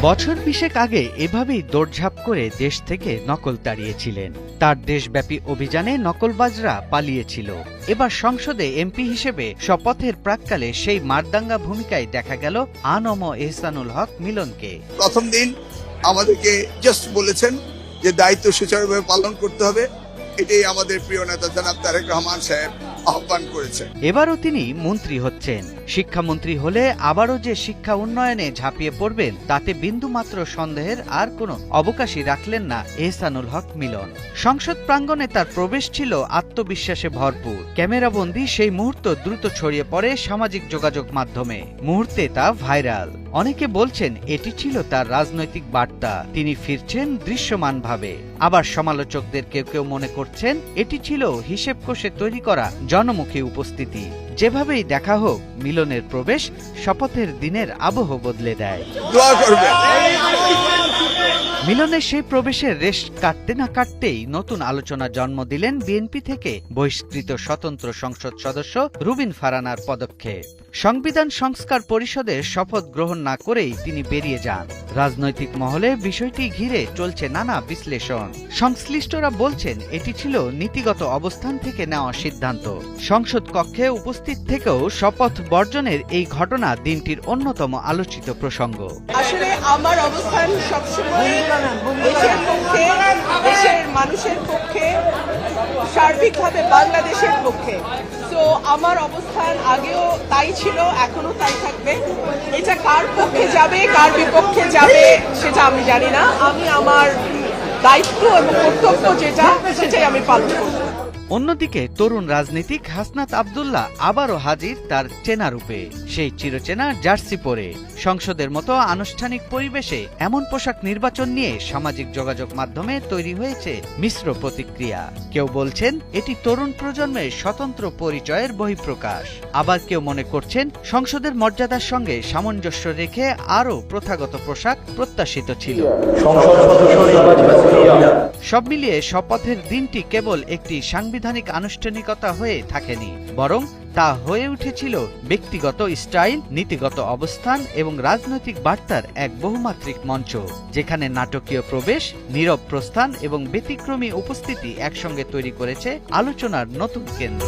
বছর ২০ আগে এভাবেই দৌড়ঝাঁপ করে দেশ থেকে নকল তাড়িয়েছিলেন। তার দেশব্যাপী অভিযানে নকলবাজরা পালিয়েছিল। এবার সংসদে এমপি হিসেবে শপথের প্রাক্কালে সেই মারদাঙ্গা ভূমিকায় দেখা গেল আনম এহসানুল হক মিলনকে। প্রথম দিন আমাদেরকে জাস্ট বলেছেন যে দায়িত্ব সুচারুভাবে পালন করতে হবে, এটাই আমাদের প্রিয় নেতা জনাব তারেক রহমান সাহেব আহ্বান করেছেন। এবারও তিনি মন্ত্রী হচ্ছেন। শিক্ষামন্ত্রী হলে আবারও যে শিক্ষা উন্নয়নে ঝাঁপিয়ে পড়বেন তাতে বিন্দুমাত্র সন্দেহের আর কোনো অবকাশই রাখলেন না এহসানুল হক মিলন। সংসদ প্রাঙ্গণে তার প্রবেশ ছিল আত্মবিশ্বাসে ভরপুর। ক্যামেরাবন্দি সেই মুহূর্ত দ্রুত ছড়িয়ে পড়ে সামাজিক যোগাযোগ মাধ্যমে। মুহূর্তে তা ভাইরাল। অনেকে বলছেন এটি ছিল তার রাজনৈতিক বার্তা, তিনি ফিরছেন দৃশ্যমানভাবে। আবার সমালোচকদের কেউ কেউ মনে করছেন এটি ছিল হিসেব কষে তৈরি করা জনমুখী উপস্থিতি। যেভাবেই দেখা হোক, মিলনের প্রবেশ শপথের দিনের আবহ বদলে দেয়। দোয়া করবেন। মিলনের সেই প্রবেশের রেশ কাটতে না কাটতেই নতুন আলোচনা জন্ম দিলেন বিএনপি থেকে বহিষ্কৃত স্বতন্ত্র সংসদ সদস্য রুবিন ফারহানার পদক্ষেপ। সংবিধান সংস্কার পরিষদের শপথ গ্রহণ না করেই তিনি বেরিয়ে যান। রাজনৈতিক মহলে বিষয়টি ঘিরে চলছে নানা বিশ্লেষণ। সংশ্লিষ্টরা বলছেন এটি ছিল নীতিগত অবস্থান থেকে নেওয়া সিদ্ধান্ত। সংসদ কক্ষে উপস্থিত থেকেও শপথ বর্জনের এই ঘটনা দিনটির অন্যতম আলোচিত প্রসঙ্গ। আসলে আমার অবস্থান সবসময় দেশের পক্ষে, দেশের মানুষের পক্ষে, সার্বিকভাবে বাংলাদেশের পক্ষে। তো আমার অবস্থান আগেও তাই ছিল, এখনো তাই থাকবে। এটা কার পক্ষে যাবে, কার বিপক্ষে যাবে সেটা আমি জানি না। আমি আমার দায়িত্ব এবং কর্তব্য সেটাই আমি পালন করব। অন্যদিকে তরুণ রাজনীতিক হাসনাত আব্দুল্লাহ আবারও হাজির তার চেনা রূপে। সেই চিরচেনা জার্সি পরে সংসদের মতো আনুষ্ঠানিক পরিবেশে এমন পোশাক নির্বাচন নিয়ে সামাজিক যোগাযোগ মাধ্যমে তৈরি হয়েছে মিশ্র প্রতিক্রিয়া। কেউ বলছেন এটি তরুণ প্রজন্মের স্বতন্ত্র পরিচয়ের বহিঃপ্রকাশ। আবার কেউ মনে করছেন সংসদের মর্যাদার সঙ্গে সামঞ্জস্য রেখে আরও প্রথাগত পোশাক প্রত্যাশিত ছিল। সব মিলিয়ে শপথের দিনটি কেবল একটি সাংবিধানিক আনুষ্ঠানিকতা হয়ে থাকেনি, বরং তা হয়ে উঠেছিল ব্যক্তিগত স্টাইল, নীতিগত অবস্থান এবং রাজনৈতিক বার্তার এক বহুমাত্রিক মঞ্চ, যেখানে নাটকীয় প্রবেশ, নীরব প্রস্থান এবং ব্যতিক্রমী উপস্থিতি একসঙ্গে তৈরি করেছে আলোচনার নতুন কেন্দ্র।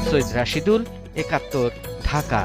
সৈয়দ রাশিদুল, ৭১, ঢাকা।